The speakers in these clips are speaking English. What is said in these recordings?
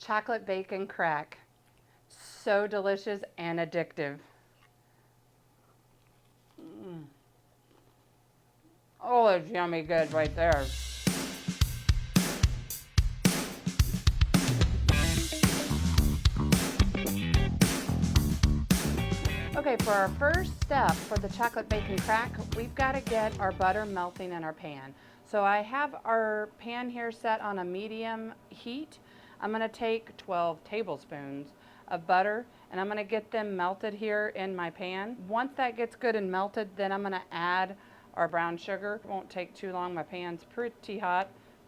chocolate bacon crack. So delicious and addictive. Oh, it's yummy good right there. Okay, for our first step for the chocolate bacon crack, we've got to get our butter melting in our pan. So I have our pan here set on a medium heat. I'm going to take 12 tablespoons of butter and I'm going to get them melted here in my pan. Once that gets good and melted, then I'm going to add our brown sugar. It won't take too long. My pan's pretty hot.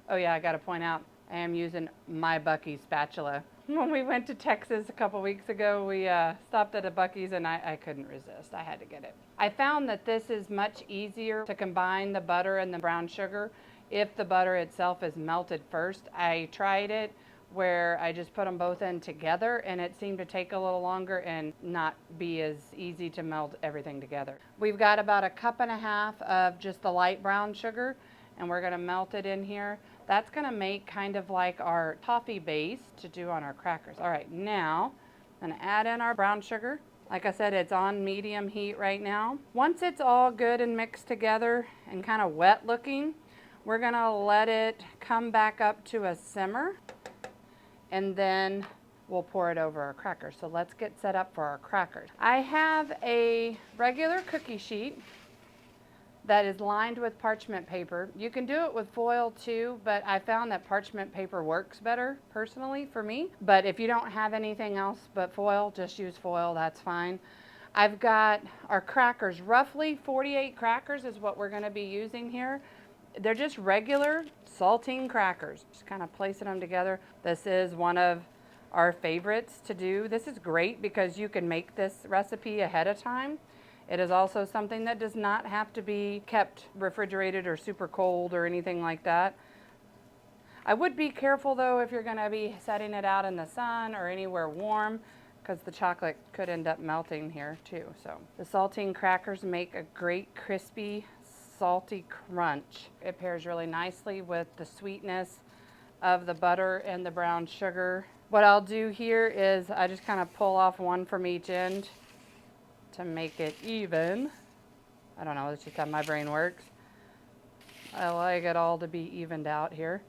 Oh yeah, I got to point out, I am using my Buc-ee spatula. When we went to Texas a couple weeks ago, we stopped at a Buc-ee's and I couldn't resist. I had to get it. I found that this is much easier to combine the butter and the brown sugar if the butter itself is melted first. I tried it where I just put them both in together and it seemed to take a little longer and not be as easy to melt everything together. We've got about a cup and a half of just the light brown sugar and we're going to melt it in here. That's going to make kind of like our toffee base to do on our crackers. All right, now I'm going to add in our brown sugar. Like I said, it's on medium heat right now. Once it's all good and mixed together and kind of wet looking, we're going to let it come back up to a simmer and then we'll pour it over our crackers. So let's get set up for our crackers. I have a regular cookie sheet that is lined with parchment paper. You can do it with foil too, but I found that parchment paper works better personally for me. But if you don't have anything else but foil, just use foil, that's fine. I've got our crackers, roughly 48 crackers is what we're gonna be using here. They're just regular saltine crackers, just kind of placing them together. This is one of our favorites to do. This is great because you can make this recipe ahead of time. It is also something that does not have to be kept refrigerated or super cold or anything like that. I would be careful though if you're going to be setting it out in the sun or anywhere warm because the chocolate could end up melting here too. So the saltine crackers make a great crispy, salty crunch. It pairs really nicely with the sweetness of the butter and the brown sugar. What I'll do here is I just kind of pull off one from each end to make it even. I don't know, that's just how my brain works. I like it all to be evened out here.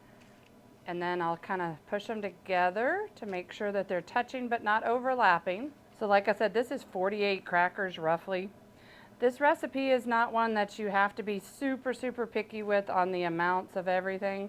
And then I'll kind of push them together to make sure that they're touching but not overlapping. So like I said, this is 48 crackers roughly. This recipe is not one that you have to be super, super picky with on the amounts of everything.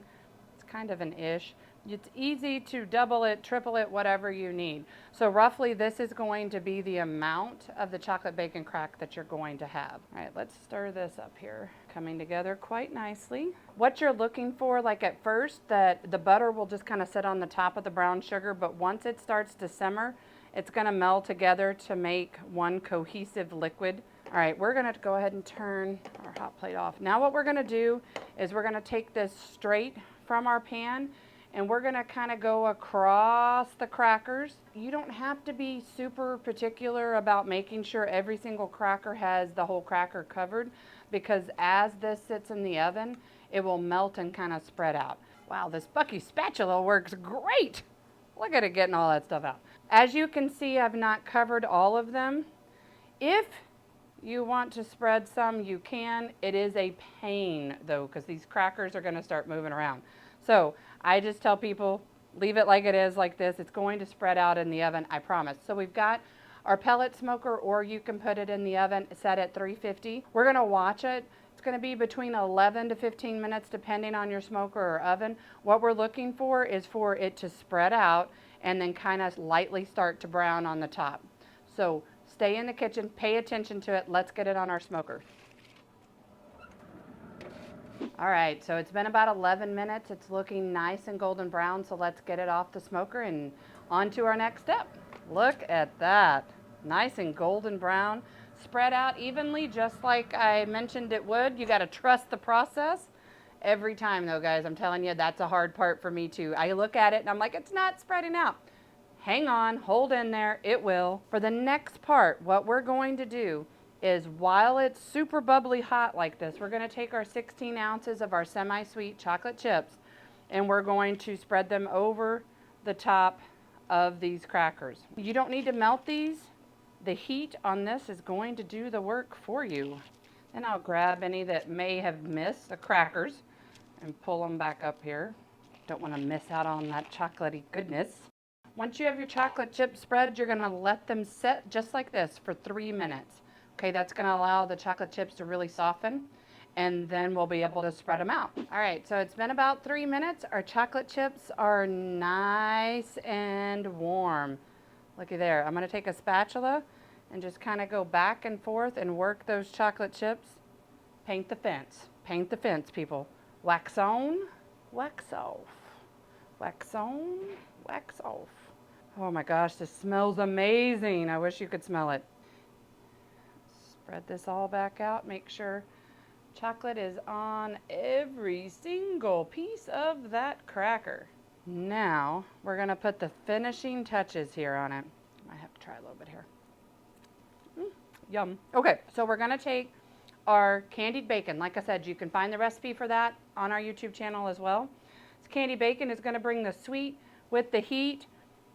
It's kind of an ish. It's easy to double it, triple it, whatever you need. So roughly this is going to be the amount of the chocolate bacon crack that you're going to have. All right, let's stir this up here. Coming together quite nicely. What you're looking for, like at first, that the butter will just kind of sit on the top of the brown sugar, but once it starts to simmer, it's gonna meld together to make one cohesive liquid. All right, we're gonna go ahead and turn our hot plate off. Now what we're gonna do is we're gonna take this straight from our pan and we're gonna kind of go across the crackers. You don't have to be super particular about making sure every single cracker has the whole cracker covered because as this sits in the oven, it will melt and kind of spread out. Wow, this Buc-ee spatula works great. Look at it getting all that stuff out. As you can see, I've not covered all of them. If you want to spread some, you can. It is a pain though, because these crackers are gonna start moving around. So I just tell people, leave it like it is, like this. It's going to spread out in the oven, I promise. So we've got our pellet smoker, or you can put it in the oven set at 350. We're gonna watch it. It's gonna be between 11 to 15 minutes depending on your smoker or oven. What we're looking for is for it to spread out and then kind of lightly start to brown on the top. So stay in the kitchen, pay attention to it. Let's get it on our smoker. All right, so it's been about 11 minutes. It's looking nice and golden brown, so let's get it off the smoker and on to our next step. Look at that, nice and golden brown, spread out evenly just like I mentioned it would. You gotta trust the process. Every time though, guys, I'm telling you, that's a hard part for me too. I look at it and I'm like, it's not spreading out. Hang on, hold in there, it will. For the next part, what we're going to do is while it's super bubbly hot like this, we're gonna take our 16 ounces of our semi-sweet chocolate chips and we're going to spread them over the top of these crackers. You don't need to melt these. The heat on this is going to do the work for you. And I'll grab any that may have missed the crackers and pull them back up here. Don't want to miss out on that chocolatey goodness. Once you have your chocolate chip spread, you're going to let them set just like this for 3 minutes. Okay, that's going to allow the chocolate chips to really soften, and then we'll be able to spread them out. All right, so it's been about 3 minutes. Our chocolate chips are nice and warm. Looky there. I'm going to take a spatula and just kind of go back and forth and work those chocolate chips. Paint the fence. Paint the fence, people. Wax on, wax off. Wax on, wax off. Oh my gosh, this smells amazing. I wish you could smell it. Spread this all back out. Make sure chocolate is on every single piece of that cracker. Now, we're going to put the finishing touches here on it. I have to try a little bit here. Yum. Okay, so we're going to take our candied bacon. Like I said, you can find the recipe for that on our YouTube channel as well. This candied bacon is going to bring the sweet with the heat.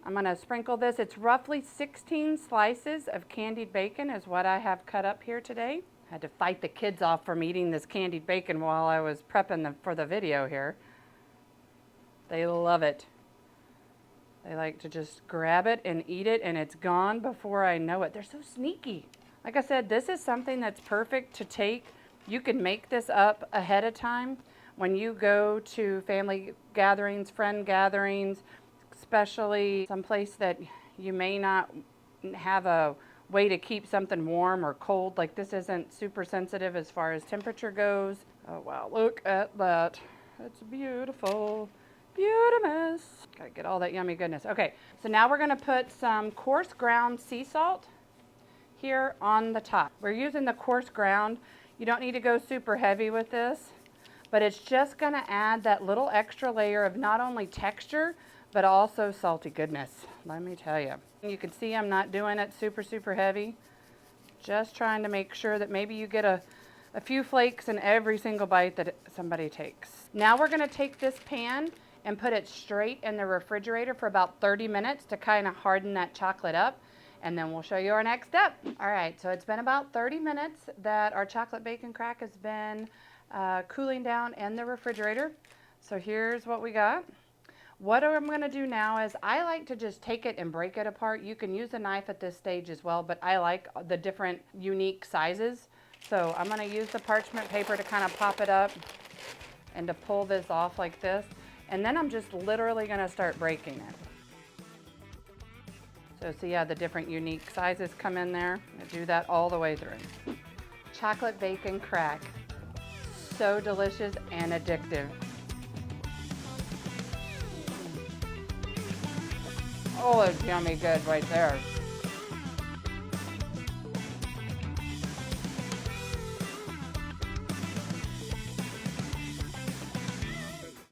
I'm going to sprinkle this. It's roughly 16 slices of candied bacon is what I have cut up here today. I had to fight the kids off from eating this candied bacon while I was prepping for the video here. They love it. They like to just grab it and eat it, and it's gone before I know it. They're so sneaky. Like I said, this is something that's perfect to take. You can make this up ahead of time when you go to family gatherings, friend gatherings, especially someplace that you may not have a way to keep something warm or cold. Like this isn't super sensitive as far as temperature goes. Oh wow, look at that. It's beautiful. Beautimous. Gotta get all that yummy goodness. Okay, so now we're gonna put some coarse ground sea salt here on the top. We're using the coarse ground. You don't need to go super heavy with this, but it's just gonna add that little extra layer of not only texture, but also salty goodness. Let me tell you. You can see I'm not doing it super heavy. Just trying to make sure that maybe you get a few flakes in every single bite that somebody takes. Now we're gonna take this pan and put it straight in the refrigerator for about 30 minutes to kind of harden that chocolate up. And then we'll show you our next step. All right, so it's been about 30 minutes that our chocolate bacon crack has been cooling down in the refrigerator. So here's what we got. What I'm gonna do now is I like to just take it and break it apart. You can use a knife at this stage as well, but I like the different unique sizes. So I'm gonna use the parchment paper to kind of pop it up and to pull this off like this. And then I'm just literally gonna start breaking it. So see how the different unique sizes come in there? I do that all the way through. Chocolate bacon crack. So delicious and addictive. Oh, it's yummy good right there.